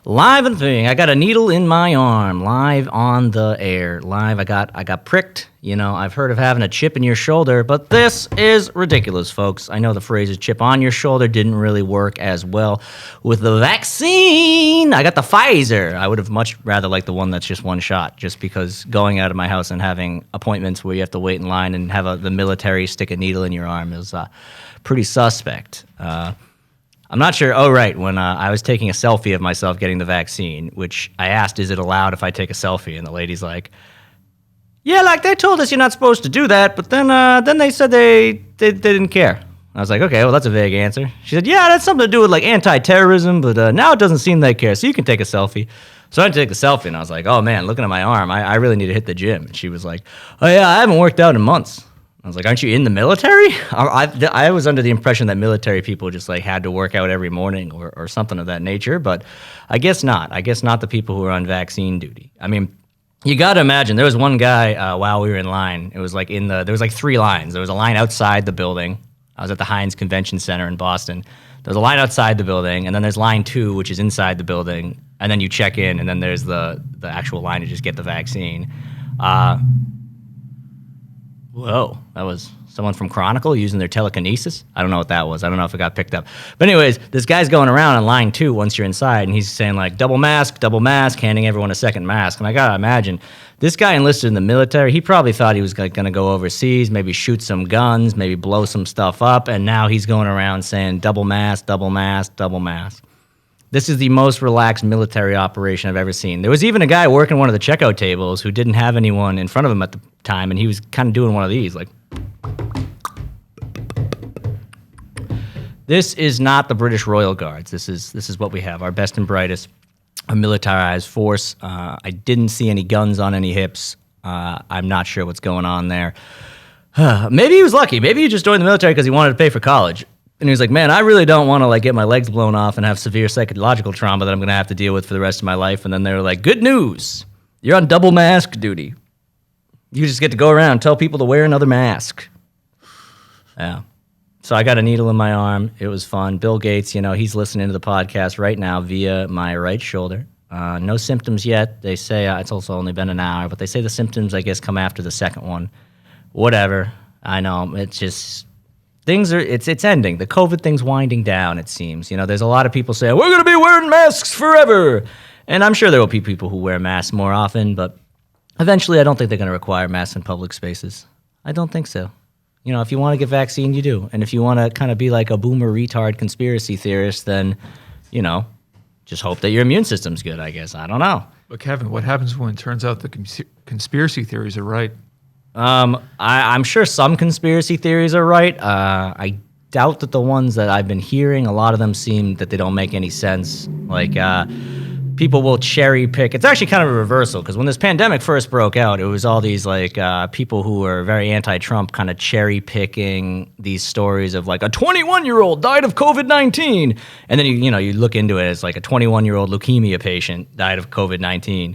Live and thing. I got a needle in my arm. Live on the air. Live. I got pricked. You know, I've heard of having a chip in your shoulder, but this is ridiculous, folks. I know the phrase chip on your shoulder didn't really work as well with the vaccine. I got the Pfizer. I would have much rather liked the one that's just one shot, just because going out of my house and having appointments where you have to wait in line and have the military stick a needle in your arm is pretty suspect. I'm not sure. Oh, right. When I was taking a selfie of myself getting the vaccine, which I asked, is it allowed if I take a selfie? And the lady's like, yeah, like they told us you're not supposed to do that, but then they said they didn't care. I was like, okay, well, that's a vague answer. She said, yeah, that's something to do with like anti-terrorism, but now it doesn't seem they care, so you can take a selfie. So I went to take the selfie, and I was like, oh, man, looking at my arm, I really need to hit the gym. And she was like, oh, yeah, I haven't worked out in months. I was like, aren't you in the military? I was under the impression that military people just like had to work out every morning or something of that nature, but I guess not. I guess not the people who are on vaccine duty. I mean, you got to imagine there was one guy while we were in line. It was like there was like 3 lines. There was a line outside the building. I was at the Heinz Convention Center in Boston. There's a line outside the building, and then there's line 2, which is inside the building, and then you check in, and then there's the actual line to just get the vaccine. Whoa, that was someone from Chronicle using their telekinesis? I don't know what that was. I don't know if it got picked up. But anyways, this guy's going around on line 2 once you're inside, and he's saying like, double mask, handing everyone a second mask. And I got to imagine, this guy enlisted in the military. He probably thought he was going to go overseas, maybe shoot some guns, maybe blow some stuff up, and now he's going around saying double mask, double mask, double mask. This is the most relaxed military operation I've ever seen. There was even a guy working one of the checkout tables who didn't have anyone in front of him at the time, and he was kind of doing one of these, like. This is not the British Royal Guards. This is what we have, our best and brightest, a militarized force. I didn't see any guns on any hips. I'm not sure what's going on there. Maybe he was lucky. Maybe he just joined the military because he wanted to pay for college. And he was like, man, I really don't want to like get my legs blown off and have severe psychological trauma that I'm going to have to deal with for the rest of my life. And then they were like, good news. You're on double mask duty. You just get to go around and tell people to wear another mask. Yeah. So I got a needle in my arm. It was fun. Bill Gates, you know, he's listening to the podcast right now via my right shoulder. No symptoms yet. They say it's also only been an hour, but they say the symptoms, I guess, come after the second one. Whatever. I know. It's just... It's ending. The COVID thing's winding down, it seems. You know, there's a lot of people saying, we're going to be wearing masks forever. And I'm sure there will be people who wear masks more often, but eventually I don't think they're going to require masks in public spaces. I don't think so. You know, if you want to get vaccine, you do. And if you want to kind of be like a boomer retard conspiracy theorist, then, you know, just hope that your immune system's good, I guess. I don't know. But Kevin, what happens when it turns out the conspiracy theories are right? I'm sure some conspiracy theories are right. I doubt that the ones that I've been hearing, a lot of them seem that they don't make any sense. Like, people will cherry pick. It's actually kind of a reversal, because when this pandemic first broke out, it was all these like people who were very anti-Trump kind of cherry picking these stories of like a 21-year-old died of COVID-19. And then you look into it as like a 21-year-old leukemia patient died of COVID-19.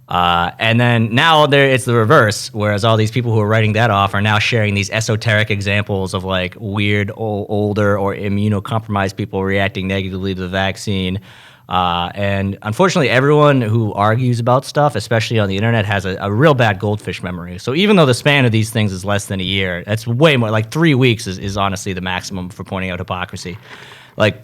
And then now it's the reverse, whereas all these people who are writing that off are now sharing these esoteric examples of like weird older or immunocompromised people reacting negatively to the vaccine. And unfortunately, everyone who argues about stuff, especially on the internet, has a real bad goldfish memory. So even though the span of these things is less than a year, that's way more, like 3 weeks is honestly the maximum for pointing out hypocrisy. Like,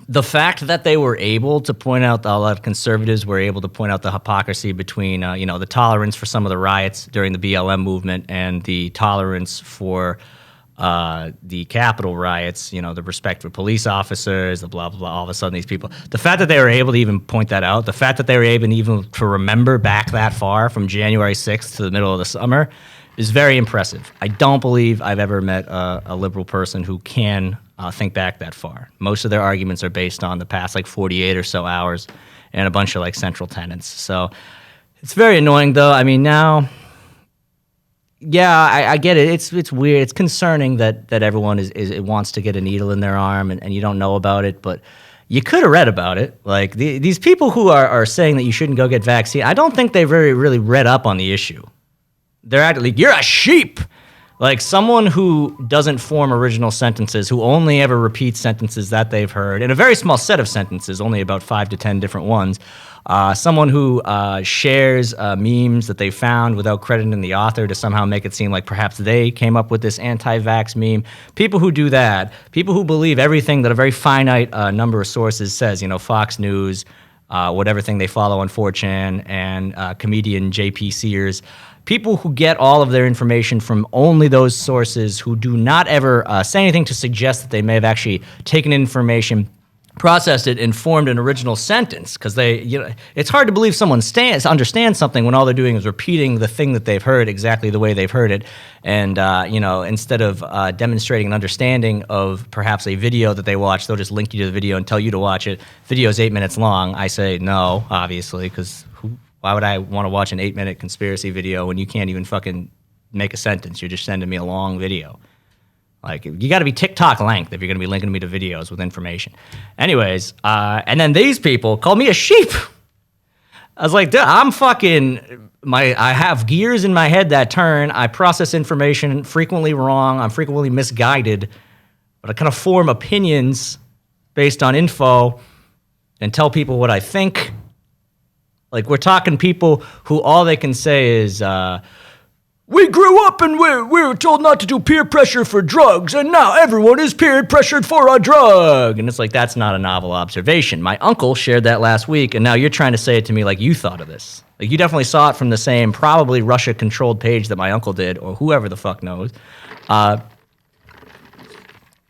the fact that they were able to point out, a lot of conservatives were able to point out the hypocrisy between, the tolerance for some of the riots during the BLM movement and the tolerance for the Capitol riots, the respect for police officers, the blah, blah, blah, all of a sudden these people. The fact that they were able to even point that out, the fact that they were able even to remember back that far from January 6th to the middle of the summer is very impressive. I don't believe I've ever met a liberal person who can think back that far. Most of their arguments are based on the past like 48 or so hours and a bunch of like central tenets. So it's very annoying though. I mean, now, yeah, I get it. It's weird. It's concerning that everyone wants to get a needle in their arm and you don't know about it, but you could have read about it. Like these people who are saying that you shouldn't go get vaccine, I don't think they really read up on the issue. They're actually, you're a sheep. Like someone who doesn't form original sentences, who only ever repeats sentences that they've heard, in a very small set of sentences, only about 5 to 10 different ones. Someone who shares memes that they found without crediting the author to somehow make it seem like perhaps they came up with this anti-vax meme. People who do that, people who believe everything that a very finite number of sources says, Fox News, whatever thing they follow on 4chan, and comedian JP Sears. People who get all of their information from only those sources, who do not ever say anything to suggest that they may have actually taken information, processed it, and formed an original sentence. Because it's hard to believe someone understands something when all they're doing is repeating the thing that they've heard exactly the way they've heard it. And instead of demonstrating an understanding of perhaps a video that they watched, they'll just link you to the video and tell you to watch it. Video's 8 minutes long. I say no, obviously, because why would I want to watch an 8-minute conspiracy video when you can't even fucking make a sentence? You're just sending me a long video. Like, you got to be TikTok length if you're going to be linking me to videos with information. Anyways, and then these people call me a sheep. I was like, dude, I have gears in my head that turn. I process information frequently wrong. I'm frequently misguided. But I kind of form opinions based on info and tell people what I think. Like, we're talking people who all they can say is, we grew up and we were told not to do peer pressure for drugs, and now everyone is peer pressured for a drug. And it's like, that's not a novel observation. My uncle shared that last week, and now you're trying to say it to me like you thought of this. Like, you definitely saw it from the same, probably Russia-controlled page that my uncle did, or whoever the fuck knows.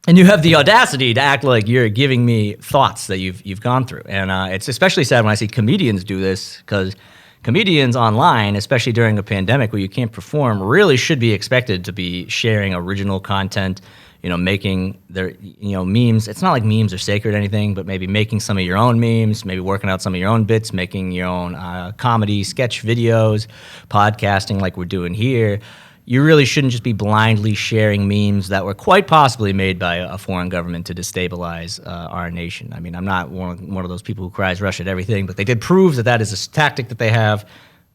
And you have the audacity to act like you're giving me thoughts that you've gone through. And it's especially sad when I see comedians do this, because comedians online, especially during a pandemic where you can't perform, really should be expected to be sharing original content, making their, memes. It's not like memes are sacred or anything, but maybe making some of your own memes, maybe working out some of your own bits, making your own comedy, sketch videos, podcasting like we're doing here. You really shouldn't just be blindly sharing memes that were quite possibly made by a foreign government to destabilize our nation. I mean, I'm not one of those people who cries Russia at everything, but they did prove that is a tactic that they have.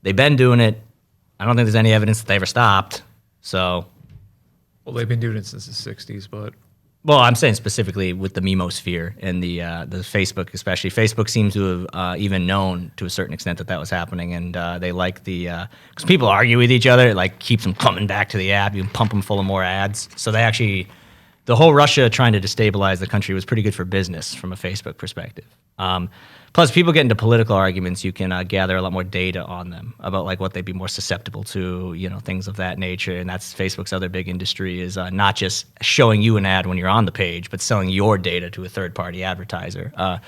They've been doing it. I don't think there's any evidence that they ever stopped. So, well, they've been doing it since the 60s, but... Well, I'm saying specifically with the memosphere and the Facebook especially. Facebook seems to have even known to a certain extent that was happening, and they like because people argue with each other. It like keeps them coming back to the app. You can pump them full of more ads. So they actually, the whole Russia trying to destabilize the country was pretty good for business from a Facebook perspective. Plus, people get into political arguments. You can gather a lot more data on them about like what they'd be more susceptible to, things of that nature. And that's Facebook's other big industry is not just showing you an ad when you're on the page, but selling your data to a third-party advertiser,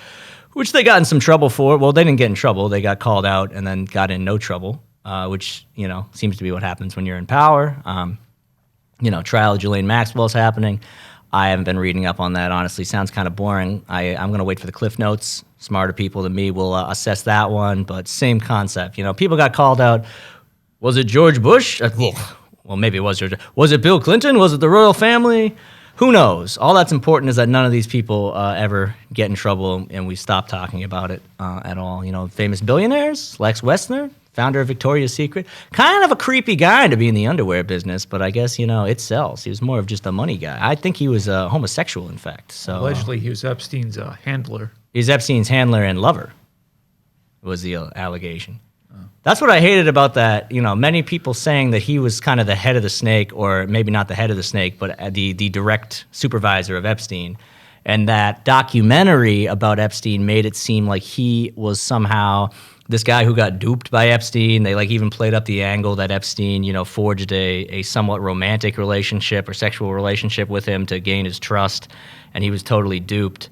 which they got in some trouble for. Well, they didn't get in trouble. They got called out and then got in no trouble, which, seems to be what happens when you're in power. Trial of Ghislaine Maxwell's happening. I haven't been reading up on that, honestly. Sounds kind of boring. I'm going to wait for the Cliff Notes. Smarter people than me will assess that one, but same concept. People got called out. Was it George Bush? Well, maybe it was George. Was it Bill Clinton? Was it the royal family? Who knows? All that's important is that none of these people ever get in trouble, and we stop talking about it at all. Famous billionaires, Lex Wessner, founder of Victoria's Secret. Kind of a creepy guy to be in the underwear business, but I guess, it sells. He was more of just a money guy. I think he was homosexual, in fact. So allegedly, he was Epstein's handler. He's Epstein's handler and lover, was the allegation. Oh. That's what I hated about that. Many people saying that he was kind of the head of the snake, or maybe not the head of the snake, but the direct supervisor of Epstein. And that documentary about Epstein made it seem like he was somehow this guy who got duped by Epstein. They even played up the angle that Epstein, forged a somewhat romantic relationship or sexual relationship with him to gain his trust, and he was totally duped.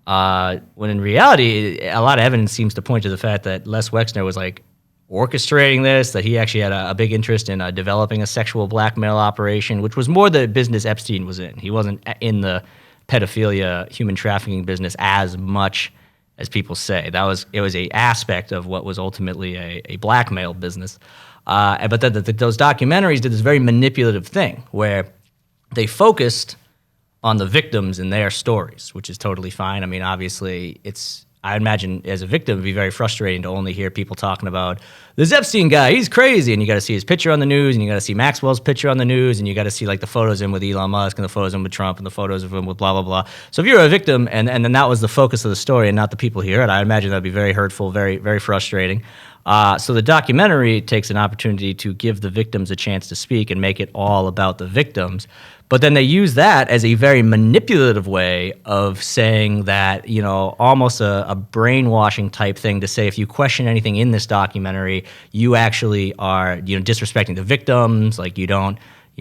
When in reality, a lot of evidence seems to point to the fact that Les Wexner was orchestrating this, that he actually had a big interest in developing a sexual blackmail operation, which was more the business Epstein was in. He wasn't in the pedophilia, human trafficking business as much as people say. It was a aspect of what was ultimately a blackmail business. But those documentaries did this very manipulative thing where they focused on the victims and their stories, which is totally fine. I mean, obviously, it's I imagine as a victim, it'd be very frustrating to only hear people talking about this Epstein guy. He's crazy. And you got to see his picture on the news, and you got to see Maxwell's picture on the news, and you got to see like the photos of him with Elon Musk and the photos of him with Trump and the photos of him with blah, blah, blah. So if you're a victim and then that was the focus of the story and not the people here, and I imagine that'd be very hurtful, very, very frustrating. So the documentary takes an opportunity to give the victims a chance to speak and make it all about the victims. But then they use that as a very manipulative way of saying that, almost a brainwashing type thing to say if you question anything in this documentary, you actually are, disrespecting the victims. Like you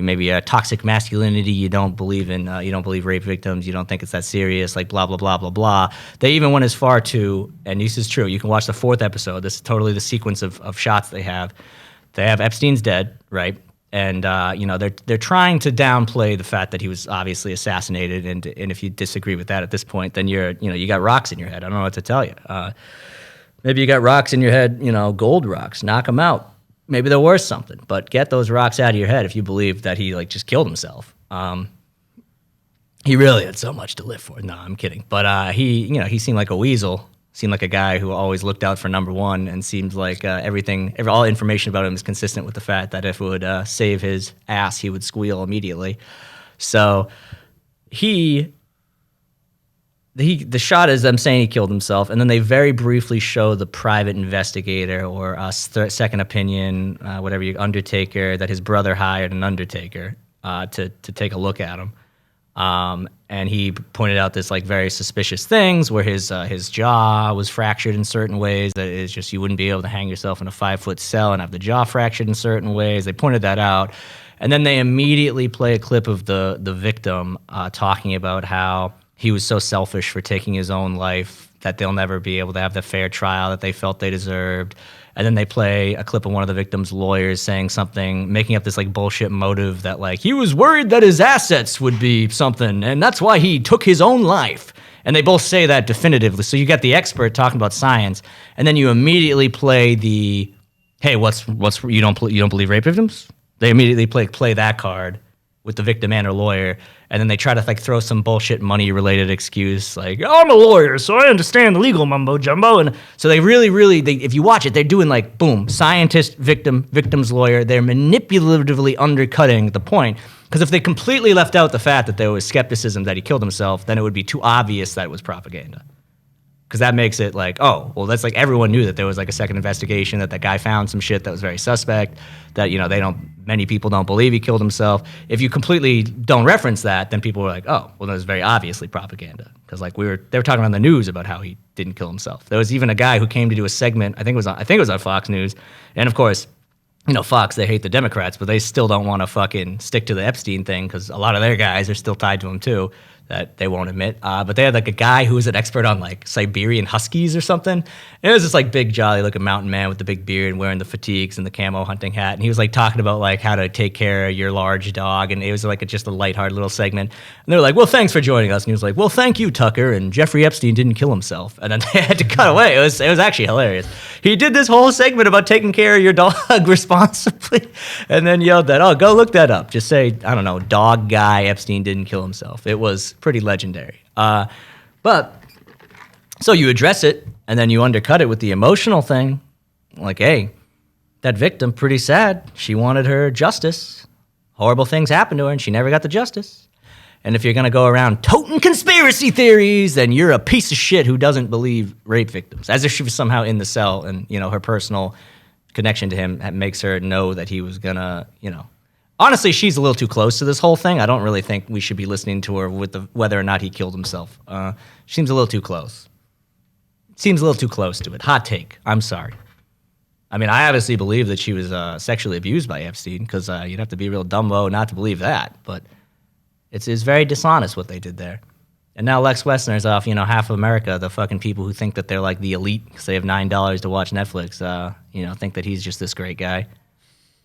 maybe a toxic masculinity. You don't believe rape victims. You don't think it's that serious. Like blah blah blah blah blah. They even went as far to, and this is true. You can watch the 4th episode. This is totally the sequence of shots they have. They have Epstein's dead, right? And they're trying to downplay the fact that he was obviously assassinated. And if you disagree with that at this point, then you got rocks in your head. I don't know what to tell you. Maybe you got rocks in your head, gold rocks. Knock them out. Maybe they're worth something. But get those rocks out of your head if you believe that he just killed himself. He really had so much to live for. No, I'm kidding. But he seemed like a weasel. Seemed like a guy who always looked out for number one, and seemed like all information about him is consistent with the fact that if it would save his ass, he would squeal immediately. So the shot is them saying he killed himself, and then they very briefly show the private investigator or second opinion, undertaker, that his brother hired an undertaker to take a look at him. And he pointed out this very suspicious things where his jaw was fractured in certain ways that is just, you wouldn't be able to hang yourself in a 5-foot cell and have the jaw fractured in certain ways. They pointed that out. And then they immediately play a clip of the victim talking about how he was so selfish for taking his own life that they'll never be able to have the fair trial that they felt they deserved. And then they play a clip of one of the victim's lawyers saying something, making up this bullshit motive that he was worried that his assets would be something, and that's why he took his own life. And they both say that definitively. So you got the expert talking about science, and then you immediately play the, hey, you don't believe rape victims? They immediately play that card with the victim and her lawyer, and then they try to throw some bullshit money-related excuse, I'm a lawyer, so I understand the legal mumbo-jumbo. And so they really, if you watch it, they're doing boom, scientist, victim's lawyer. They're manipulatively undercutting the point, because if they completely left out the fact that there was skepticism that he killed himself, then it would be too obvious that it was propaganda. Because that makes it that's everyone knew that there was a second investigation, that guy found some shit that was very suspect, that, many people don't believe he killed himself. If you completely don't reference that, then people were that was very obviously propaganda. Because they were talking on the news about how he didn't kill himself. There was even a guy who came to do a segment, I think it was on Fox News, and of course, Fox, they hate the Democrats, but they still don't want to fucking stick to the Epstein thing, because a lot of their guys are still tied to him too, that they won't admit. But they had a guy who was an expert on Siberian Huskies or something. And it was this big jolly looking mountain man with the big beard and wearing the fatigues and the camo hunting hat. And he was talking about how to take care of your large dog. And it was just a lighthearted little segment. And they were well, thanks for joining us. And he was well, thank you, Tucker. And Jeffrey Epstein didn't kill himself. And then they had to cut away. It was actually hilarious. He did this whole segment about taking care of your dog responsibly, and then yelled that, go look that up. Just say, I don't know, dog guy Epstein didn't kill himself. It was pretty legendary. But so you address it, and then you undercut it with the emotional thing. Hey, that victim, pretty sad. She wanted her justice. Horrible things happened to her, and she never got the justice. And if you're going to go around toting conspiracy theories, then you're a piece of shit who doesn't believe rape victims. As if she was somehow in the cell, and, her personal connection to him makes her know that he was going to, Honestly, she's a little too close to this whole thing. I don't really think we should be listening to her with whether or not he killed himself. She seems a little too close. Seems a little too close to it. Hot take. I'm sorry. I mean, I obviously believe that she was sexually abused by Epstein, because you'd have to be a real dumbo not to believe that. But it's very dishonest what they did there. And now Lex Wessner's off, half of America, the fucking people who think that they're the elite because they have $9 to watch Netflix, think that he's just this great guy,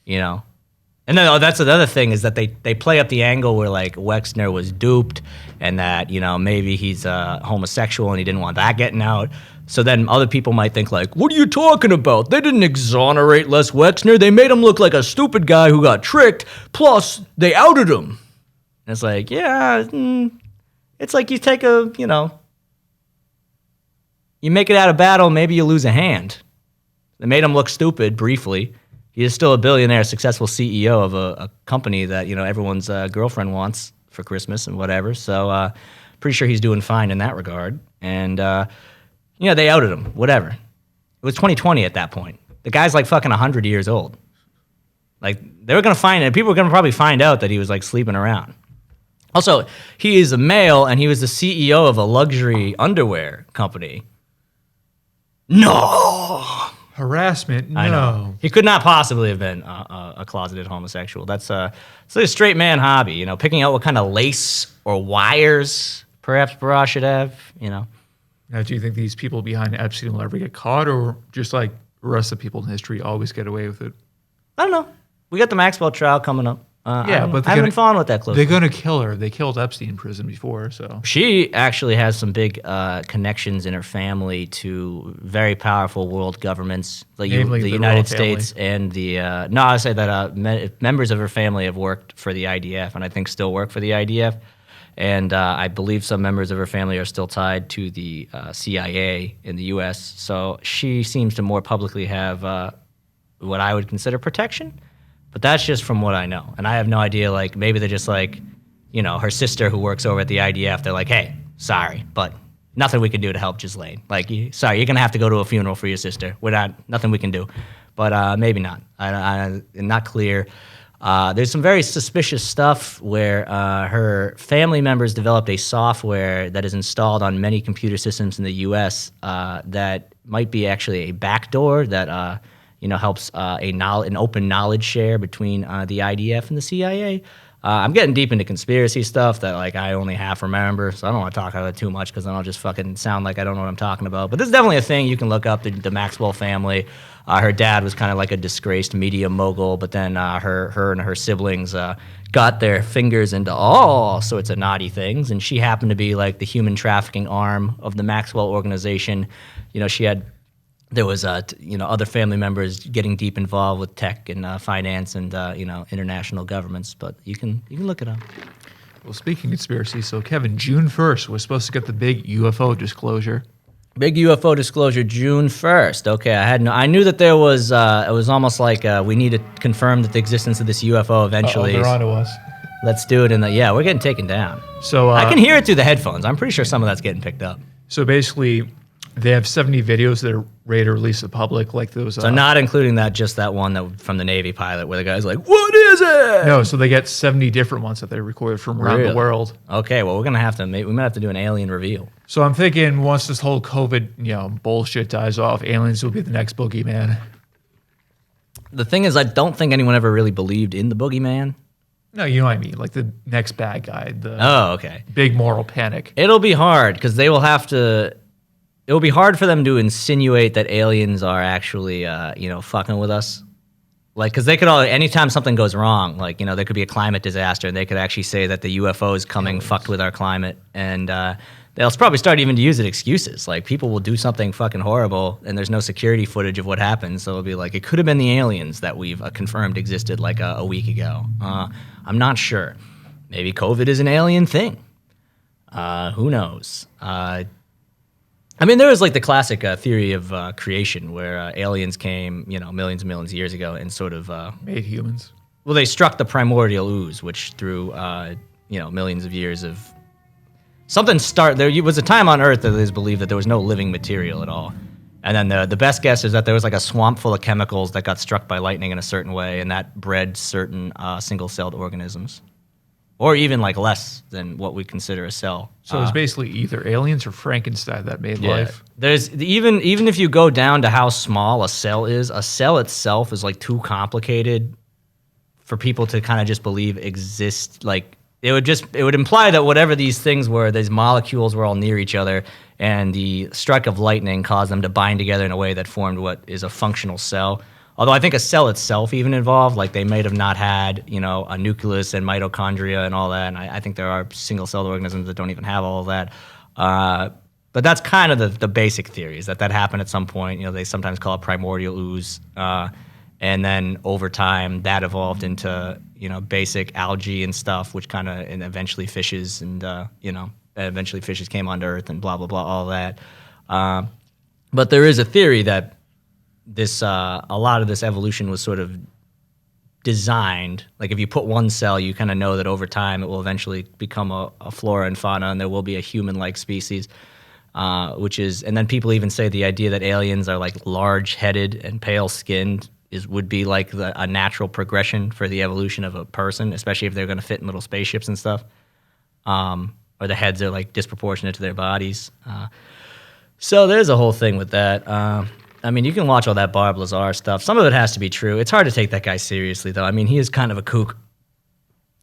And then that's another thing, is that they play up the angle where Wexner was duped, and that maybe he's homosexual and he didn't want that getting out. So then other people might think what are you talking about? They didn't exonerate Les Wexner. They made him look like a stupid guy who got tricked. Plus they outed him. And it's it's you take a You make it out of battle, maybe you lose a hand. They made him look stupid briefly. He is still a billionaire, successful CEO of a company that, everyone's girlfriend wants for Christmas and whatever. So pretty sure he's doing fine in that regard. And, they outed him, whatever. It was 2020 at that point. The guy's like fucking 100 years old. Like, they were going to find it. People were going to probably find out that he was like sleeping around. Also, he is a male and he was the CEO of a luxury underwear company. No! Harassment? No. I know. He could not possibly have been a closeted homosexual. It's like a straight man hobby, picking out what kind of lace or wires perhaps Barra should have, Now, do you think these people behind Epstein will ever get caught, or just like the rest of people in history always get away with it? I don't know. We got the Maxwell trial coming up. But I haven't been following with that closely. They're going to kill her. They killed Epstein in prison before, so. She actually has some big connections in her family to very powerful world governments, like the United States and the. No, I say that members of her family have worked for the IDF, and I think still work for the IDF, and I believe some members of her family are still tied to the CIA in the U.S. So she seems to more publicly have what I would consider protection. But that's just from what I know. And I have no idea, like, maybe they're just like, her sister who works over at the IDF, they're like, hey, sorry, but nothing we can do to help Ghislaine. Like, sorry, you're going to have to go to a funeral for your sister. Nothing we can do. But maybe not. I'm not clear. There's some very suspicious stuff where her family members developed a software that is installed on many computer systems in the U.S. That might be actually a backdoor that helps an open knowledge share between the IDF and the CIA. I'm getting deep into conspiracy stuff that like I only half remember, so I don't want to talk about it too much because then I'll just fucking sound like I don't know what I'm talking about. But this is definitely a thing you can look up, the Maxwell family. Her dad was kind of like a disgraced media mogul, but then her and her siblings got their fingers into all sorts of naughty things, and she happened to be like the human trafficking arm of the Maxwell organization. There was, other family members getting deep involved with tech and finance and, international governments. But you can look it up. Well, speaking of conspiracy, so Kevin, June 1st, we're supposed to get the big UFO disclosure. Big UFO disclosure, June 1st. Okay, I knew that there was. It was almost like we need to confirm that the existence of this UFO eventually. They're onto us. Let's do it. We're getting taken down. So I can hear it through the headphones. I'm pretty sure some of that's getting picked up. So basically, they have 70 videos that are ready to release to the public, like those. So not including just that one from the Navy pilot where the guy's like, "What is it?" No, so they get 70 different ones that they recorded from around the world. Okay, well we might have to do an alien reveal. So I'm thinking once this whole COVID, bullshit dies off, aliens will be the next boogeyman. The thing is, I don't think anyone ever really believed in the boogeyman. No, you know what I mean, like the next bad guy. Okay. Big moral panic. It'll be hard because they will have to. It will be hard for them to insinuate that aliens are actually, fucking with us. Like, because they could anytime something goes wrong, like, there could be a climate disaster, and they could actually say that the UFO is coming, fucked with our climate, and they'll probably start even to use it excuses. Like, people will do something fucking horrible, and there's no security footage of what happened, so it'll be like, it could have been the aliens that we've confirmed existed like a week ago. I'm not sure. Maybe COVID is an alien thing. Who knows? There was like the classic theory of creation where aliens came, millions and millions of years ago and sort of made humans. Well, they struck the primordial ooze, which through millions of years of something there was a time on Earth that it is believed that there was no living material at all. And then the best guess is that there was like a swamp full of chemicals that got struck by lightning in a certain way, and that bred certain single-celled organisms. Or even like less than what we consider a cell. So it's basically either aliens or Frankenstein that made life. There's even if you go down to how small a cell is, a cell itself is like too complicated for people to kind of just believe exist. Like it would imply that whatever these things were, these molecules were all near each other, and the strike of lightning caused them to bind together in a way that formed what is a functional cell. Although I think a cell itself even involved, like they might have not had, a nucleus and mitochondria and all that. And I think there are single-celled organisms that don't even have all of that. But that's kind of the basic theory, is that happened at some point. They sometimes call it primordial ooze. And then over time, that evolved into, basic algae and stuff, which and eventually fishes and, eventually fishes came onto Earth and blah, blah, blah, all that. But there is a theory that this a lot of this evolution was sort of designed. Like if you put one cell, you kind of know that over time it will eventually become a flora and fauna, and there will be a human-like species. And then people even say the idea that aliens are like large-headed and pale-skinned would be like a natural progression for the evolution of a person, especially if they're going to fit in little spaceships and stuff, or the heads are like disproportionate to their bodies. So there's a whole thing with that. I mean, you can watch all that Barb Lazar stuff. Some of it has to be true. It's hard to take that guy seriously, though. I mean, he is kind of a kook.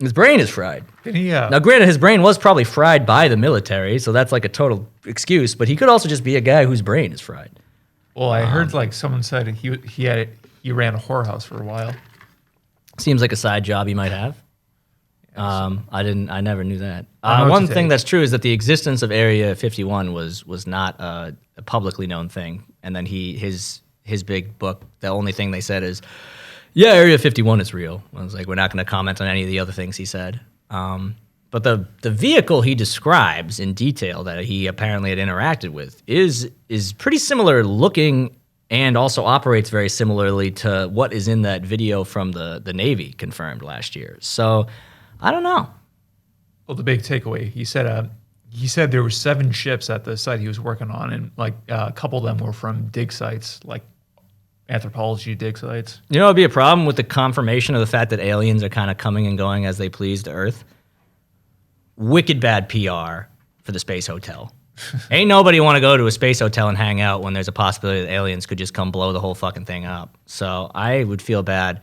His brain is fried. Now, granted, his brain was probably fried by the military, so that's like a total excuse. But he could also just be a guy whose brain is fried. Well, I heard like someone said he ran a whorehouse for a while. Seems like a side job he might have. I never knew that. One thing that's true is that the existence of Area 51 was not a publicly known thing. And then his big book, the only thing they said is, yeah, Area 51 is real. I was like, we're not going to comment on any of the other things he said. But the vehicle he describes in detail that he apparently had interacted with is pretty similar looking and also operates very similarly to what is in that video from the Navy confirmed last year. So I don't know. Well, the big takeaway, he said there were 7 ships at the site he was working on, and like a couple of them were from dig sites, like anthropology dig sites. You know, it'd be a problem with the confirmation of the fact that aliens are kind of coming and going as they please to Earth. Wicked bad PR for the space hotel. Ain't nobody want to go to a space hotel and hang out when there's a possibility that aliens could just come blow the whole fucking thing up. So I would feel bad.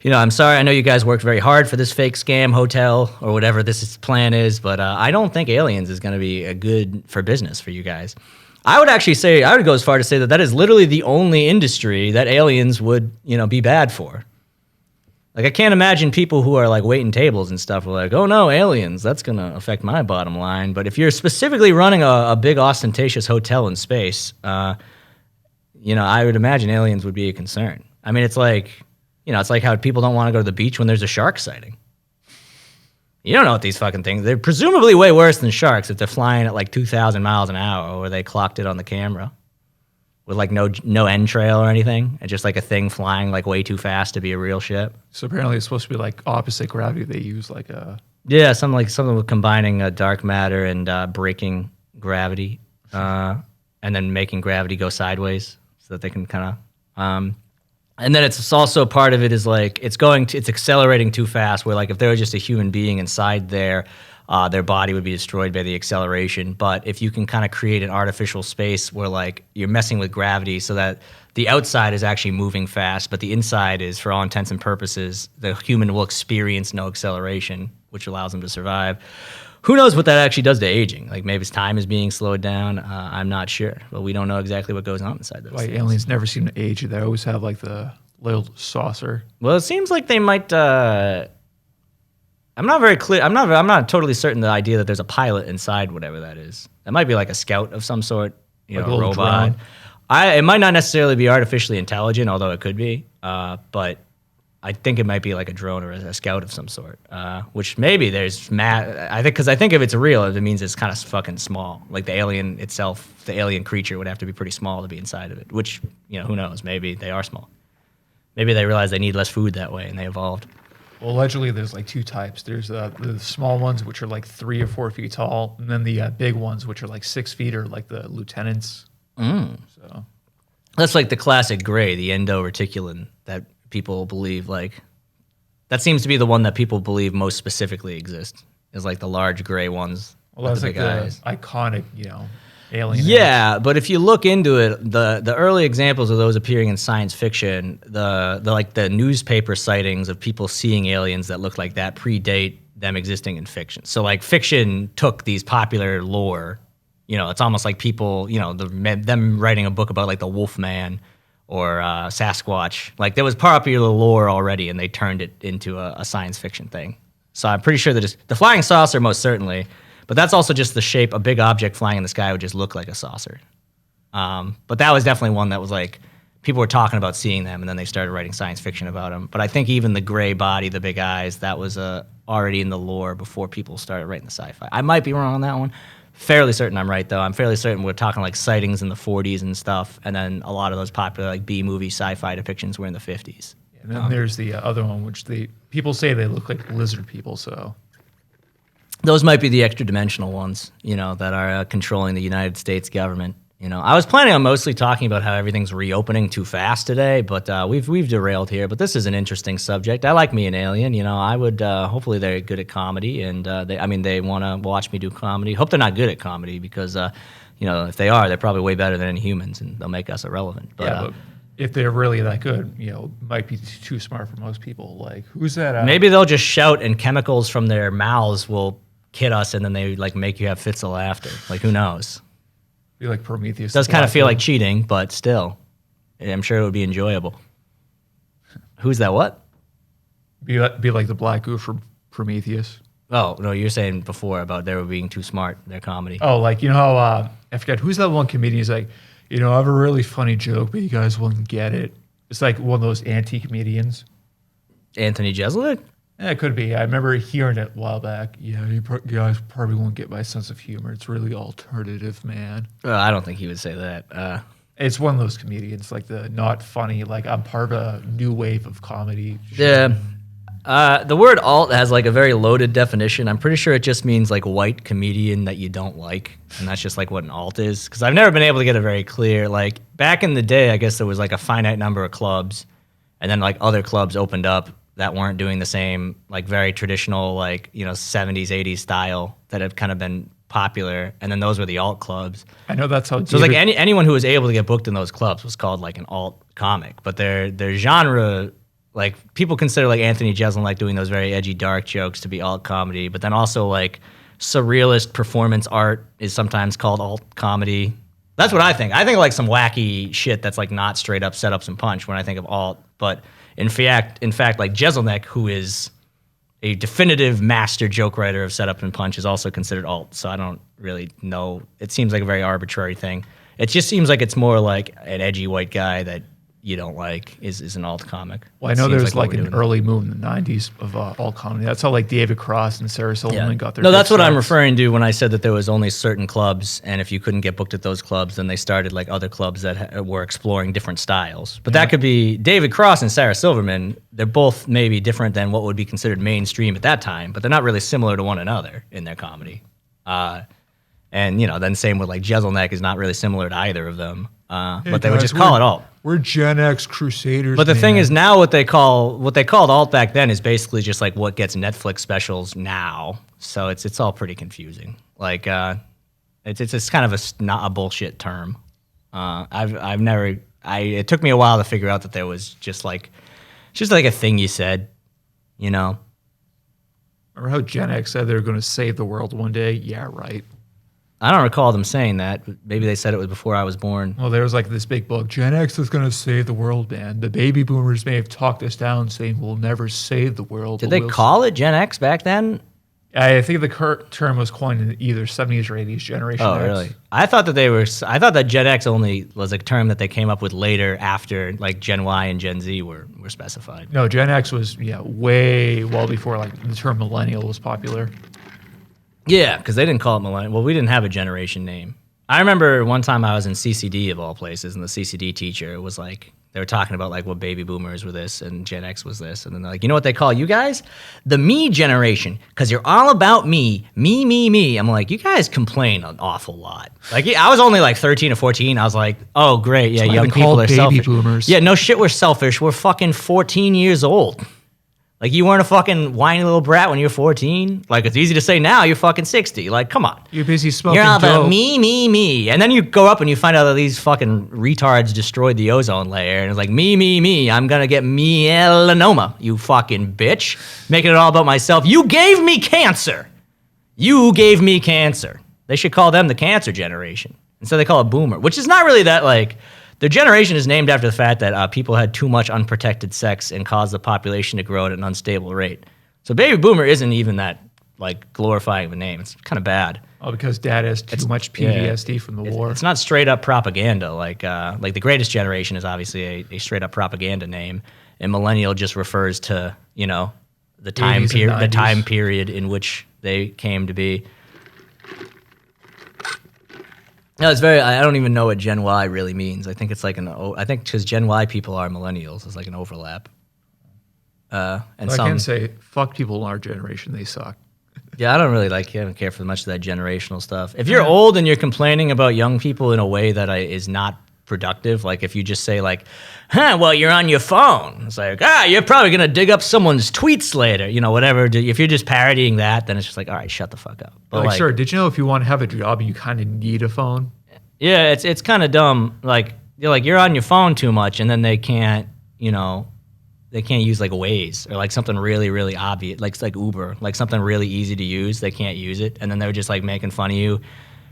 You know, I'm sorry. I know you guys worked very hard for this fake scam hotel or whatever this plan is, but I don't think aliens is going to be a good for business for you guys. I would go as far to say that is literally the only industry that aliens would, be bad for. Like, I can't imagine people who are like waiting tables and stuff are like, oh no, aliens, that's going to affect my bottom line. But if you're specifically running a big ostentatious hotel in space, I would imagine aliens would be a concern. I mean, it's like how people don't want to go to the beach when there's a shark sighting. You don't know what these fucking things, they're presumably way worse than sharks if they're flying at like 2,000 miles an hour or they clocked it on the camera with like no entrail or anything. It's just like a thing flying like way too fast to be a real ship. So apparently it's supposed to be like opposite gravity. They use like a... Yeah, something with combining dark matter and breaking gravity and then making gravity go sideways so that they can kind of... And then it's also part of it is like it's accelerating too fast. Where like if there was just a human being inside there, their body would be destroyed by the acceleration. But if you can kind of create an artificial space where like you're messing with gravity, so that the outside is actually moving fast, but the inside is, for all intents and purposes, the human will experience no acceleration, which allows them to survive. Who knows what that actually does to aging? Like maybe time is being slowed down. I'm not sure, but we don't know exactly what goes on inside those. Like things. aliens never seem to age. They always have like the little saucer. Well, it seems like they might. I'm not very clear. I'm not totally certain the idea that there's a pilot inside whatever that is. That might be like a scout of some sort, like a robot. It might not necessarily be artificially intelligent, although it could be. But I think it might be like a drone or a scout of some sort, which maybe there's I think if it's real, it means it's kind of fucking small. Like the alien itself, the alien creature would have to be pretty small to be inside of it, which, who knows? Maybe they are small. Maybe they realize they need less food that way and they evolved. Well, allegedly there's like 2 types. There's the small ones, which are like 3 or 4 feet tall, and then the big ones, which are like 6 feet, or like the lieutenants. So that's like the classic gray, the endo-reticulin that people believe, like that seems to be the one that people believe most specifically exists, is like the large gray ones. Well, that's like the iconic, alien. Yeah, but if you look into it, the early examples of those appearing in science fiction, the newspaper sightings of people seeing aliens that look like that predate them existing in fiction. So like fiction took these popular lore, it's almost like people, them writing a book about like the Wolfman or Sasquatch. Like there was popular lore already, and they turned it into a science fiction thing. So I'm pretty sure that the flying saucer, most certainly, but that's also just the shape. A big object flying in the sky would just look like a saucer. But that was definitely one that was like, people were talking about seeing them, and then they started writing science fiction about them. But I think even the gray body, the big eyes, that was already in the lore before people started writing the sci-fi. I might be wrong on that one. fairly certain I'm right, though. I'm fairly certain we're talking like sightings in the 40s and stuff, and then a lot of those popular like B-movie sci-fi depictions were in the 50s. And then there's the other one, which people say they look like lizard people. So those might be the extra dimensional ones, that are controlling the United States government. I was planning on mostly talking about how everything's reopening too fast today, but we've derailed here. But this is an interesting subject. I like me an Alien. I would hopefully they're good at comedy, and they want to watch me do comedy. Hope they're not good at comedy because if they are, they're probably way better than any humans, and they'll make us irrelevant. But if they're really that good, might be too smart for most people. Like who's that? Maybe they'll just shout, and chemicals from their mouths will kid us, and then they like make you have fits of laughter. Like who knows? Be like Prometheus. It does kind of feel like cheating, but still, I'm sure it would be enjoyable. Who's that? What? Be like the black goo from Prometheus. Oh no, you're saying before about they were being too smart. Their comedy. Oh, like how I forget who's that one comedian. He's like, I have a really funny joke, but you guys wouldn't get it. It's like one of those anti-comedians. Anthony Jeselnik? Yeah, it could be. I remember hearing it a while back. Yeah, you guys probably won't get my sense of humor. It's really alternative, man. I don't think he would say that. It's one of those comedians, like the not funny, like I'm part of a new wave of comedy. Yeah. The word alt has like a very loaded definition. I'm pretty sure it just means like white comedian that you don't like. And that's just like what an alt is. Because I've never been able to get a very clear, like back in the day, I guess there was like a finite number of clubs. And then like other clubs opened up that weren't doing the same, like very traditional, like, 70s, 80s style that have kind of been popular. And then those were the alt clubs. I know that's how. So like anyone who was able to get booked in those clubs was called like an alt comic. But their genre, like people consider like Anthony Jeselnik like doing those very edgy, dark jokes to be alt comedy. But then also like surrealist performance art is sometimes called alt comedy. That's what I think. I think like some wacky shit that's like not straight up setups and punch when I think of alt. But in fact, like Jeselnik, who is a definitive master joke writer of setup and punch, is also considered alt. So I don't really know. It seems like a very arbitrary thing. It just seems like it's more like an edgy white guy that you don't like is an alt comic. Well, I know there's like an early move in the 90s of alt comedy. That's how like David Cross and Sarah Silverman got their. No, that's what I'm referring to when I said that there was only certain clubs, and if you couldn't get booked at those clubs, then they started like other clubs that were exploring different styles. But that could be David Cross and Sarah Silverman. They're both maybe different than what would be considered mainstream at that time, but they're not really similar to one another in their comedy. And then same with like Jeselnik is not really similar to either of them. But they would just call it alt. We're Gen X crusaders. But the thing is now what they called alt back then is basically just like what gets Netflix specials now. So it's all pretty confusing. Like it's kind of not a bullshit term. It took me a while to figure out that there was just like a thing you said, Remember how Gen X said they were going to save the world one day? Yeah, right. I don't recall them saying that. Maybe they said it was before I was born. Well, there was like this big book, Gen X is going to save the world, man. The baby boomers may have talked us down saying we'll never save the world. Did they call it Gen X back then? I think the term was coined in either 70s or 80s, Generation X. Oh, really? I thought that Gen X only was a term that they came up with later after like Gen Y and Gen Z were specified. No, Gen X was, way well before like the term millennial was popular. Yeah, because they didn't call it millennial. Well, we didn't have a generation name. I remember one time I was in CCD of all places, and the CCD teacher was like, they were talking about like what baby boomers were this and Gen X was this, and then they're like, you know what they call you guys? The me generation, because you're all about me. I'm like, you guys complain an awful lot. Like I was only like 13 or 14. I was like, oh great, yeah, young people are selfish. Boomers. Yeah, no shit, we're selfish. We're fucking 14 years old. Like, you weren't a fucking whiny little brat when you were 14. Like, it's easy to say now, you're fucking 60. Like, come on. You're busy smoking You're all dope. about me. And then you go up and you find out that these fucking retards destroyed the ozone layer. And it's like, me. I'm gonna get melanoma, you fucking bitch. Making it all about myself. You gave me cancer. They should call them the cancer generation. Instead they call it boomer, which is not really that, like... Their generation is named after the fact that people had too much unprotected sex and caused the population to grow at an unstable rate. So baby boomer isn't even that like glorifying of a name. It's kind of bad. Oh, because dad has too much PTSD from the war. It's not straight up propaganda. Like the greatest generation is obviously a straight up propaganda name, and millennial just refers to the time period in which they came to be. No, it's very. I don't even know what Gen Y really means. I think it's like I think because Gen Y people are millennials, it's like an overlap. And I can say, fuck people in our generation. They suck. Yeah, I don't really I don't care for much of that generational stuff. If you're old and you're complaining about young people in a way that is not productive, like if you just say like, well, you're on your phone. It's like, you're probably going to dig up someone's tweets later, whatever. If you're just parodying that, then it's just like, all right, shut the fuck up. But like, sure, did you know if you want to have a job, you kind of need a phone? Yeah, it's kind of dumb. Like, you're on your phone too much, and then they can't, they can't use like Waze or like something really, really obvious, like Uber, like something really easy to use. They can't use it. And then they're just like making fun of you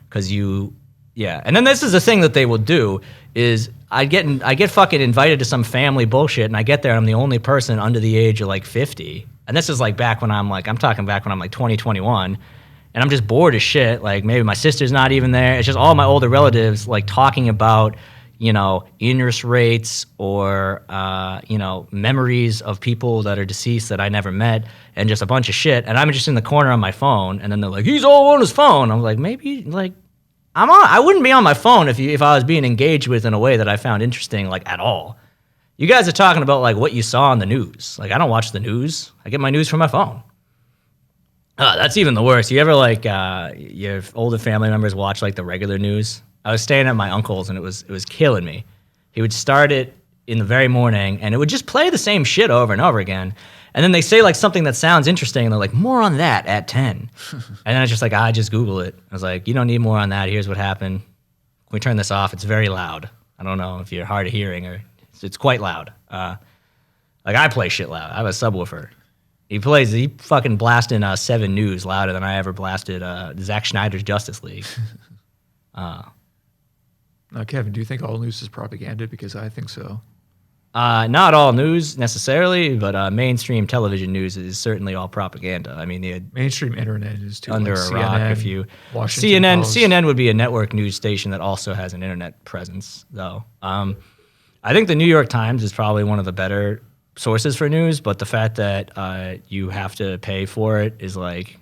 because yeah. And then this is the thing that they will do is I get fucking invited to some family bullshit and I get there and I'm the only person under the age of like 50. And this is like back when I'm talking back when I'm like 20, 21. And I'm just bored as shit. Like maybe my sister's not even there. It's just all my older relatives like talking about interest rates or, memories of people that are deceased that I never met and just a bunch of shit. And I'm just in the corner on my phone. And then they're like, he's all on his phone. I'm like, maybe like I wouldn't be on my phone if I was being engaged with in a way that I found interesting, like at all. You guys are talking about like what you saw on the news. Like I don't watch the news. I get my news from my phone. That's even the worst. You ever like your older family members watch like the regular news? I was staying at my uncle's and it was killing me. He would start it in the very morning and it would just play the same shit over and over again. And then they say like something that sounds interesting and they're like, more on that at 10. And then it's just like, I just Google it. I was like, you don't need more on that. Here's what happened. Can we turn this off? It's very loud. I don't know if you're hard of hearing or it's quite loud. Like I play shit loud. I have a subwoofer. He fucking blasting 7 News louder than I ever blasted Zack Snyder's Justice League. Now, Kevin, do you think all news is propaganda? Because I think so. Not all news necessarily, but mainstream television news is certainly all propaganda. I mean, the mainstream internet is too under like a rock. CNN, If you Washington Post. CNN would be a network news station that also has an internet presence, though. I think the New York Times is probably one of the better sources for news, but the fact that you have to pay for it is like,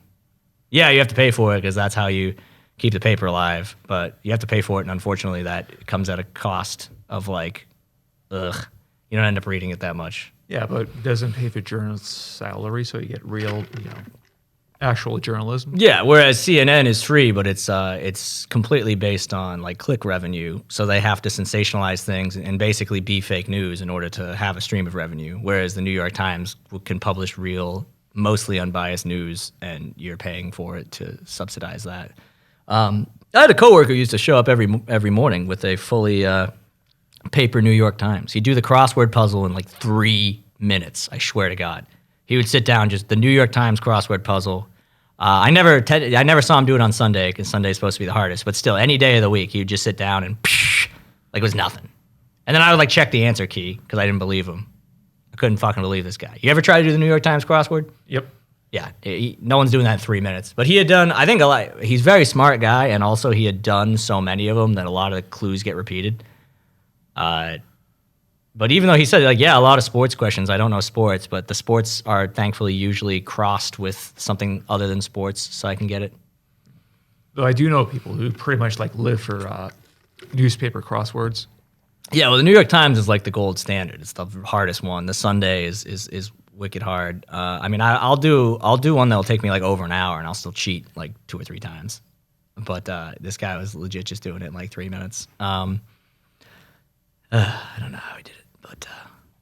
yeah, you have to pay for it because that's how you keep the paper alive, but you have to pay for it, and unfortunately that comes at a cost of like, you don't end up reading it that much. Yeah, but it doesn't pay for journalists' salary, so you get real, actual journalism. Yeah, whereas CNN is free, but it's completely based on like click revenue, so they have to sensationalize things and basically be fake news in order to have a stream of revenue, whereas the New York Times can publish real, mostly unbiased news, and you're paying for it to subsidize that. I had a coworker who used to show up every morning with a fully paper New York Times. He'd do the crossword puzzle in like 3 minutes. I swear to God, he would sit down just the New York Times crossword puzzle. I never saw him do it on Sunday because Sunday is supposed to be the hardest. But still, any day of the week, he would just sit down and like it was nothing. And then I would like check the answer key because I didn't believe him. I couldn't fucking believe this guy. You ever try to do the New York Times crossword? Yep. Yeah, no one's doing that in 3 minutes. But he had done, I think, he's a very smart guy, and also he had done so many of them that a lot of the clues get repeated. But even though he said, like, yeah, a lot of sports questions, I don't know sports, but the sports are thankfully usually crossed with something other than sports, so I can get it. Though I do know people who pretty much like live for newspaper crosswords. Yeah, well, the New York Times is like the gold standard. It's the hardest one. The Sunday is wicked hard. I mean, I'll do one that'll take me like over an hour, and I'll still cheat like 2 or 3 times. But this guy was legit just doing it in like 3 minutes. I don't know how he did it, but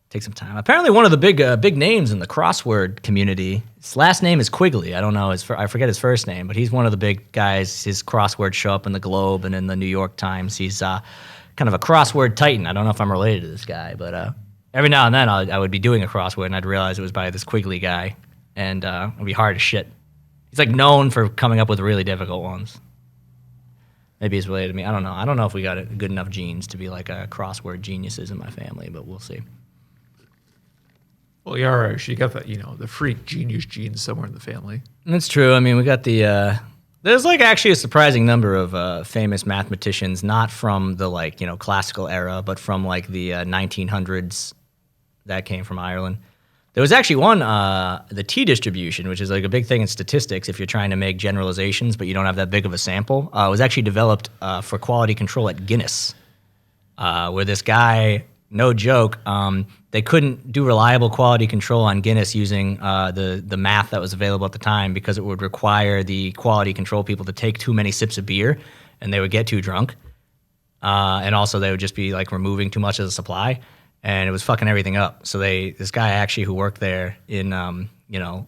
take some time. Apparently, one of the big names in the crossword community. His last name is Quigley. I don't know. I forget his first name, but he's one of the big guys. His crosswords show up in the Globe and in the New York Times. He's kind of a crossword titan. I don't know if I'm related to this guy, but every now and then I would be doing a crossword and I'd realize it was by this Quigley guy, and it'd be hard as shit. He's like known for coming up with really difficult ones. Maybe he's related to me. I don't know. I don't know if we got good enough genes to be like crossword geniuses in my family, but we'll see. Well, Yara, she got that, the freak genius genes somewhere in the family. That's true. I mean, we got the. There's like actually a surprising number of famous mathematicians, not from the classical era, but from like the 1900s that came from Ireland. There was actually one, the T distribution, which is like a big thing in statistics if you're trying to make generalizations, but you don't have that big of a sample. It was actually developed for quality control at Guinness, where this guy, no joke, they couldn't do reliable quality control on Guinness using the math that was available at the time because it would require the quality control people to take too many sips of beer and they would get too drunk. And also they would just be like removing too much of the supply. And it was fucking everything up. So this guy actually who worked there in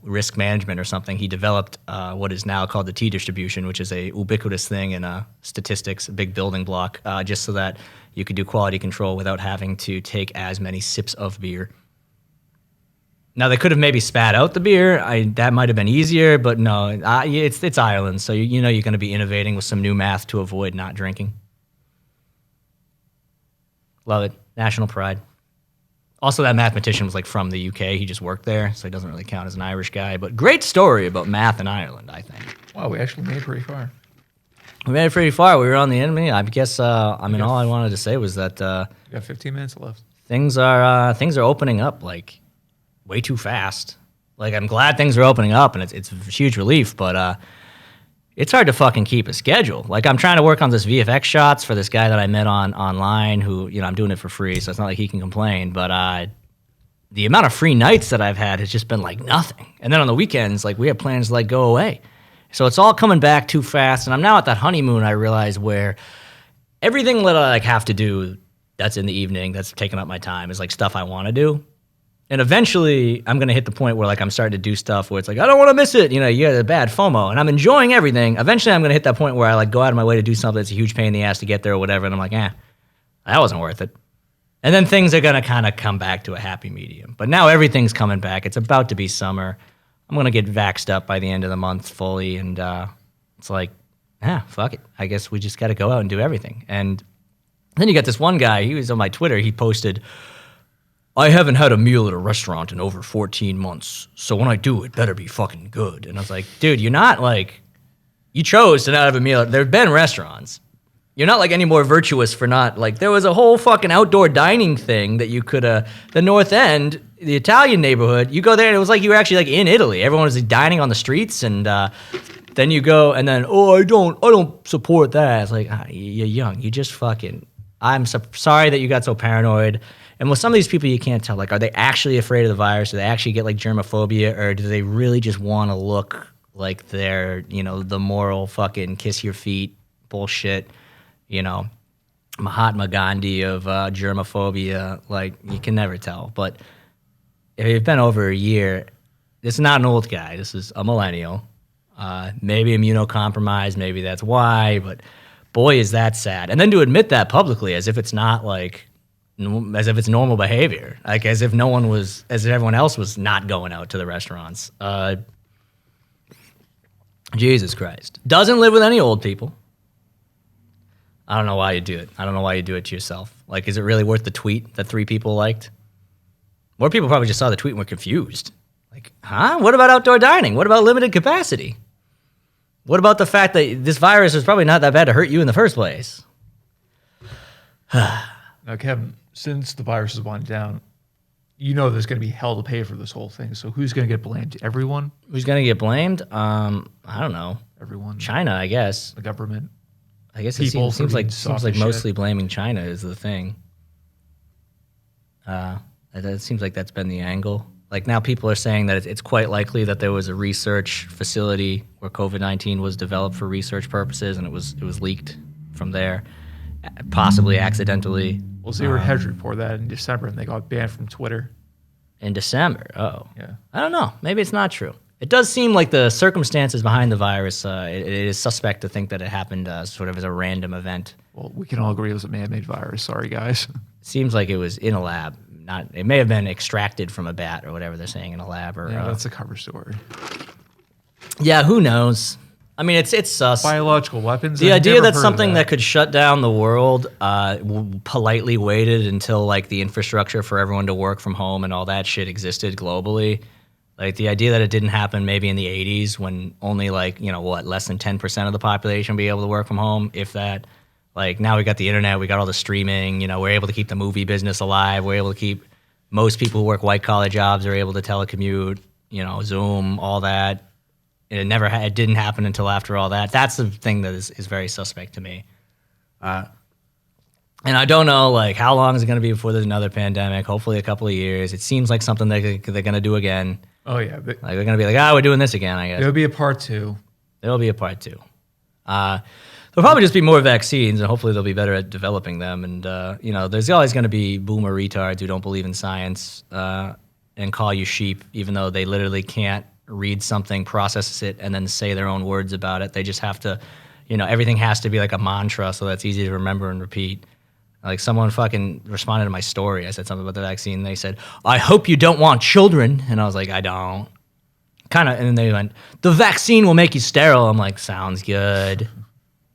risk management or something, he developed what is now called the T distribution, which is a ubiquitous thing in statistics, a big building block, just so that you could do quality control without having to take as many sips of beer. Now they could have maybe spat out the beer. That might have been easier, but no, it's Ireland, so you know you're going to be innovating with some new math to avoid not drinking. Love it, national pride. Also, that mathematician was like from the UK. He just worked there, so he doesn't really count as an Irish guy. But great story about math in Ireland, I think. Wow, we actually made it pretty far. We made it pretty far. We were on the enemy. I guess. All I wanted to say was that We got 15 minutes left. things are opening up like way too fast. Like I'm glad things are opening up, and it's a huge relief. But it's hard to fucking keep a schedule. Like I'm trying to work on this VFX shots for this guy that I met online who, I'm doing it for free, so it's not like he can complain. But the amount of free nights that I've had has just been like nothing. And then on the weekends, like we have plans to like go away. So it's all coming back too fast. And I'm now at that honeymoon, I realize, where everything that I like have to do that's in the evening, that's taking up my time, is like stuff I want to do. And eventually, I'm going to hit the point where like I'm starting to do stuff where it's like, I don't want to miss it. You get a bad FOMO. And I'm enjoying everything. Eventually, I'm going to hit that point where I like go out of my way to do something that's a huge pain in the ass to get there or whatever. And I'm like, that wasn't worth it. And then things are going to kind of come back to a happy medium. But now everything's coming back. It's about to be summer. I'm going to get vaxxed up by the end of the month fully. And it's like, fuck it. I guess we just got to go out and do everything. And then you got this one guy. He was on my Twitter. He posted, I haven't had a meal at a restaurant in over 14 months, so when I do, it better be fucking good. And I was like, dude, you're not like, you chose to not have a meal. There have been restaurants. You're not like any more virtuous for not, like, there was a whole fucking outdoor dining thing that you could, the North End, the Italian neighborhood, you go there and it was like you were actually like in Italy. Everyone was like, dining on the streets and then you go and then, I don't support that. It's like, you're young. You just fucking, I'm sorry that you got so paranoid. And with some of these people, you can't tell, like, are they actually afraid of the virus? Do they actually get, like, germophobia? Or do they really just want to look like they're, the moral fucking kiss your feet bullshit, Mahatma Gandhi of germophobia? Like, you can never tell. But if it's been over a year, this is not an old guy. This is a millennial. Maybe immunocompromised. Maybe that's why. But, boy, is that sad. And then to admit that publicly as if it's not, like, as if it's normal behavior, like as if everyone else was not going out to the restaurants. Jesus Christ. Doesn't live with any old people. I don't know why you do it. I don't know why you do it to yourself. Like, is it really worth the tweet that 3 people liked? More people probably just saw the tweet and were confused. Like, what about outdoor dining? What about limited capacity? What about the fact that this virus is probably not that bad to hurt you in the first place? Now, Kevin, since the virus is winding down, there's going to be hell to pay for this whole thing. So who's going to get blamed? Everyone? Who's going to get blamed? I don't know. Everyone. China, I guess. The government. I guess it seems like mostly blaming China is the thing. It seems like that's been the angle. Like now people are saying that it's quite likely that there was a research facility where COVID-19 was developed for research purposes and it was leaked from there, possibly accidentally. Well, so they were hedge report that in December and they got banned from Twitter. In December? Oh. Yeah. I don't know. Maybe it's not true. It does seem like the circumstances behind the virus, it is suspect to think that it happened sort of as a random event. Well, we can all agree it was a man-made virus. Sorry, guys. Seems like it was in a lab. It may have been extracted from a bat or whatever they're saying in a lab. Or, that's a cover story. Yeah, who knows? I mean, it's sus. Biological weapons. The idea that something that could shut down the world politely waited until like the infrastructure for everyone to work from home and all that shit existed globally. Like the idea that it didn't happen maybe in the 80s when only like, less than 10% of the population would be able to work from home, if that. Like now we got the internet, we got all the streaming, we're able to keep the movie business alive. We're able to keep Most people who work white collar jobs are able to telecommute, Zoom, all that. It didn't happen until after all that. That's the thing that is very suspect to me. And I don't know, like, how long is it going to be before there's another pandemic? Hopefully a couple of years. It seems like something they're going to do again. Oh, yeah. Like, they're going to be like, we're doing this again, I guess. There'll be a part 2. There'll be a part 2. There'll probably just be more vaccines, and hopefully they'll be better at developing them. And, there's always going to be boomer retards who don't believe in science and call you sheep, even though they literally can't read something, process it, and then say their own words about it. They just have to, everything has to be like a mantra so that's easy to remember and repeat. Like, someone fucking responded to my story. I said something about the vaccine. They said, "I hope you don't want children." And I was like, "I don't." And then they went, "The vaccine will make you sterile." I'm like, "Sounds good."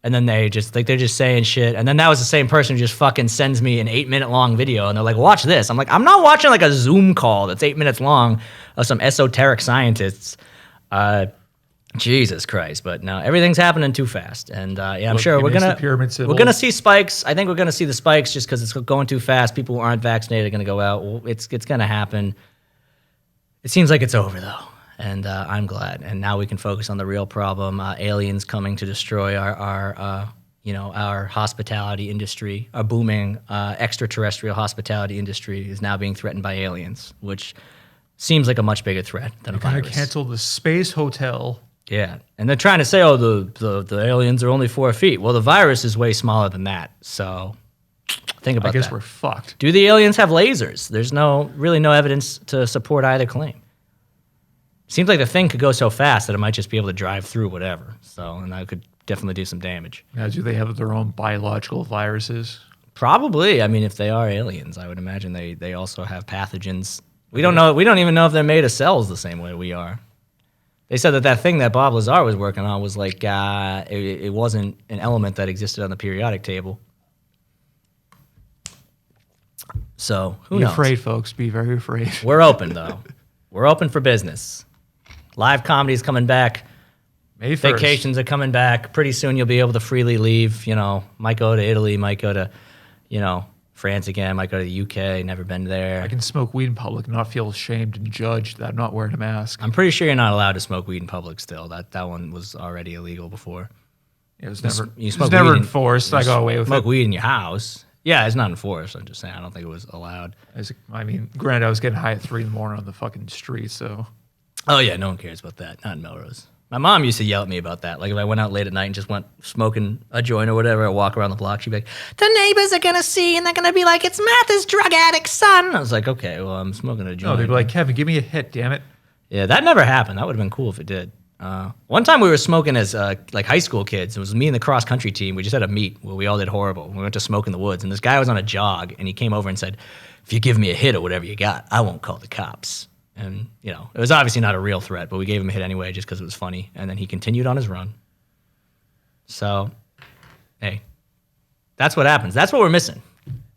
And then they're just saying shit. And then that was the same person who just fucking sends me an 8-minute long video. And they're like, "Watch this." I'm like, I'm not watching like a Zoom call that's 8 minutes long of some esoteric scientists. Jesus Christ. But no, everything's happening too fast. And I'm sure we're gonna see spikes. I think we're gonna see the spikes just because it's going too fast. People who aren't vaccinated are gonna go out. Well, it's gonna happen. It seems like it's over though. And I'm glad. And now we can focus on the real problem: aliens coming to destroy our hospitality industry. Our booming extraterrestrial hospitality industry is now being threatened by aliens, which seems like a much bigger threat than a virus. They're going to cancel the space hotel. Yeah, and they're trying to say, the aliens are only 4 feet. Well, the virus is way smaller than that. So think about that. I guess we're fucked. Do the aliens have lasers? There's really no evidence to support either claim. Seems like the thing could go so fast that it might just be able to drive through whatever. So, and that could definitely do some damage. Now, do they have their own biological viruses? Probably. I mean, if they are aliens, I would imagine they also have pathogens. We don't know. We don't even know if they're made of cells the same way we are. They said that thing that Bob Lazar was working on was like it wasn't an element that existed on the periodic table. So who knows? Be afraid, folks. Be very afraid. We're open though. We're open for business. Live comedy's coming back. May 1st. Vacations are coming back. Pretty soon you'll be able to freely leave. Might go to Italy. Might go to, France again. Might go to the UK. Never been there. I can smoke weed in public and not feel ashamed and judged that I'm not wearing a mask. I'm pretty sure you're not allowed to smoke weed in public still. That one was already illegal before. It was never enforced. I got away with it. Smoke weed in your house. Yeah, it's not enforced. I'm just saying. I don't think it was allowed. Granted, I was getting high at 3 a.m. on the fucking street, so. Oh, yeah, no one cares about that. Not in Melrose. My mom used to yell at me about that. Like, if I went out late at night and just went smoking a joint or whatever, I'd walk around the block, she'd be like, "The neighbors are going to see, and they're going to be like, it's Martha's drug addict son." I was like, okay, well, I'm smoking a joint. No, they'd be like, "Kevin, give me a hit, damn it." Yeah, that never happened. That would have been cool if it did. One time we were smoking as high school kids. It was me and the cross country team. We just had a meet where we all did horrible. We went to smoke in the woods, and this guy was on a jog, and he came over and said, "If you give me a hit or whatever you got, I won't call the cops." And, it was obviously not a real threat, but we gave him a hit anyway just because it was funny. And then he continued on his run. So, hey, that's what happens. That's what we're missing.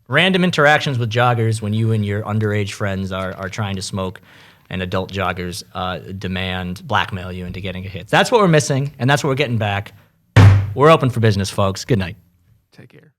Random interactions with joggers when you and your underage friends are trying to smoke, and adult joggers blackmail you into getting a hit. That's what we're missing, and that's what we're getting back. We're open for business, folks. Good night. Take care.